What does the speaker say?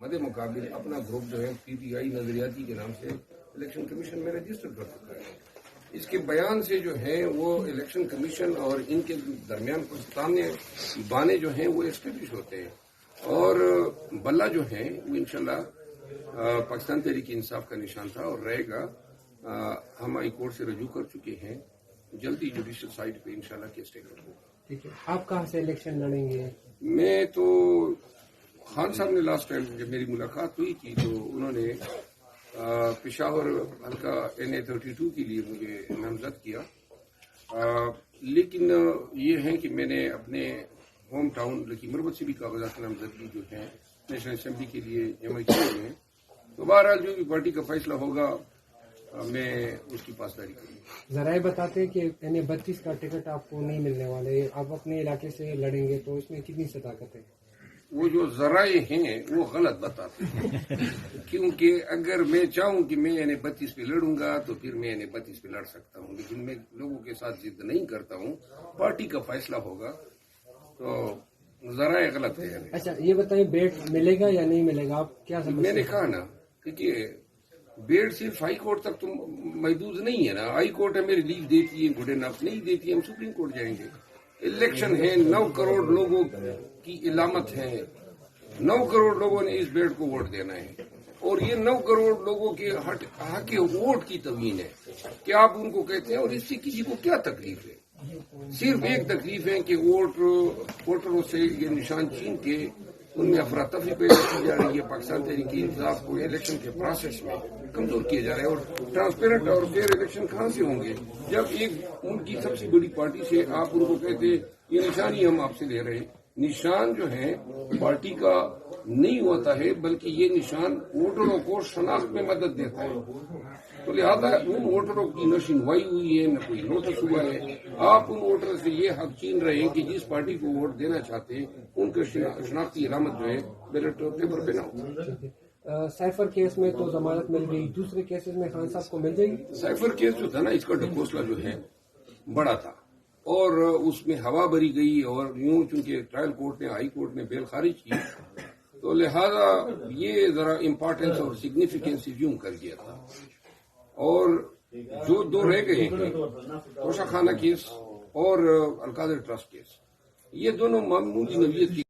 مد مقابل اپنا گروپ جو ہے پی ٹی آئی نظریاتی کے نام سے الیکشن کمیشن میں رجسٹر کر چکا ہے. اس کے بیان سے جو ہے وہ الیکشن کمیشن اور ان کے درمیان پرستانے بانے جو ہیں وہ اسٹیبلش ہوتے ہیں اور بلہ جو ہے وہ انشاءاللہ پاکستان تحریک انصاف کا نشان تھا اور رہے گا. ہم ہائی کورٹ سے رجوع کر چکے ہیں, جلدی جوڈیشل سائٹ پہ انشاءاللہ کیس ٹیک اپ ہوگا. ٹھیک ہے, آپ کہاں سے الیکشن لڑیں گے؟ میں تو خان صاحب نے لاسٹ ٹائم جب میری ملاقات ہوئی تھی تو انہوں نے پشاور حلقہ NA32 کے لیے مجھے نامزد کیا, لیکن یہ ہے کہ میں نے اپنے ہوم ٹاؤن لکی مربت سے بھی کاغذات نامزدگی جو ہیں نیشنل اسمبلی کے لیے جمع کیے ہوئے ہیں. تو بہرحال جو بھی پارٹی کا فیصلہ ہوگا میں اس کی پاسداری کروں گا. ذرائع بتاتے ہیں کہ NA32 کا ٹکٹ آپ کو نہیں ملنے والے, آپ اپنے علاقے سے لڑیں گے, تو اس میں کتنی صداقت ہے؟ وہ جو ذرائع ہیں وہ غلط بتاتے ہیں, کیونکہ اگر میں چاہوں کہ میں NA32 پہ لڑوں گا تو پھر میں NA32 پہ لڑ سکتا ہوں, لیکن میں لوگوں کے ساتھ ضد نہیں کرتا ہوں. پارٹی کا فیصلہ ہوگا تو ذرائع غلط ہے. اچھا یہ بتائیں, بیٹ ملے گا یا نہیں ملے گا, آپ کیا سمجھتے ہیں؟ میں نے کہا نا کہ بیٹ صرف ہائی کورٹ تک تو محدود نہیں ہے نا. ہائی کورٹ ہمیں ریلیف دیتی ہے, گڈ انف نہیں دیتی, ہم سپریم کورٹ جائیں گے. الیکشن ہے, 9 کروڑ لوگوں کی علامت ہے, 9 کروڑ لوگوں نے اس بیٹ کو ووٹ دینا ہے اور یہ 9 کروڑ لوگوں کے حق ووٹ کی توہین ہے کہ آپ ان کو کہتے ہیں. اور اس سے کسی کو کیا تکلیف ہے؟ صرف ایک تکلیف ہے کہ ووٹروں سے یہ نشان چھین کے ان میں افراتفری پیدا کی جا رہی ہے. پاکستان تحریک انصاف کو الیکشن کے پروسیس میں کمزور کیا جا رہا ہے. اور ٹرانسپیرنٹ اور فیئر الیکشن کہاں سے ہوں گے جب ایک ان کی سب سے بڑی پارٹی سے آپ ان کو کہتے یہ نشان ہی ہم آپ سے لے رہے ہیں. نشان جو ہے پارٹی کا نہیں ہوتا ہے, بلکہ یہ نشان ووٹروں کو شناخت میں مدد دیتا ہے. تو لہذا ان ووٹروں کی نہ سنوائی ہوئی ہے, نہ کوئی نوٹس ہوا ہے. آپ ان ووٹر سے یہ حق چھین رہے ہیں کہ جس پارٹی کو ووٹ دینا چاہتے ہیں ان کا شناختی علامت جو ہے بیلٹ پیپر پہ نہ ہو. سائفر کیس میں تو ضمانت مل گئی, دوسرے کیسز میں خان صاحب کو مل جائے گی؟ سائفر کیس جو تھا نا, اس کا ڈھکوسلا جو ہے بڑا تھا اور اس میں ہوا بھری گئی, اور یوں چونکہ ٹرائل کورٹ نے, ہائی کورٹ نے بیل خارج کی, تو لہذا یہ ذرا امپارٹینس اور سگنیفیکینس یوں کر دیا تھا. اور جو 2 رہ گئے ہیں, توشہ خانہ کیس اور القادر ٹرسٹ کیس, یہ دونوں معمولی نوعیت کی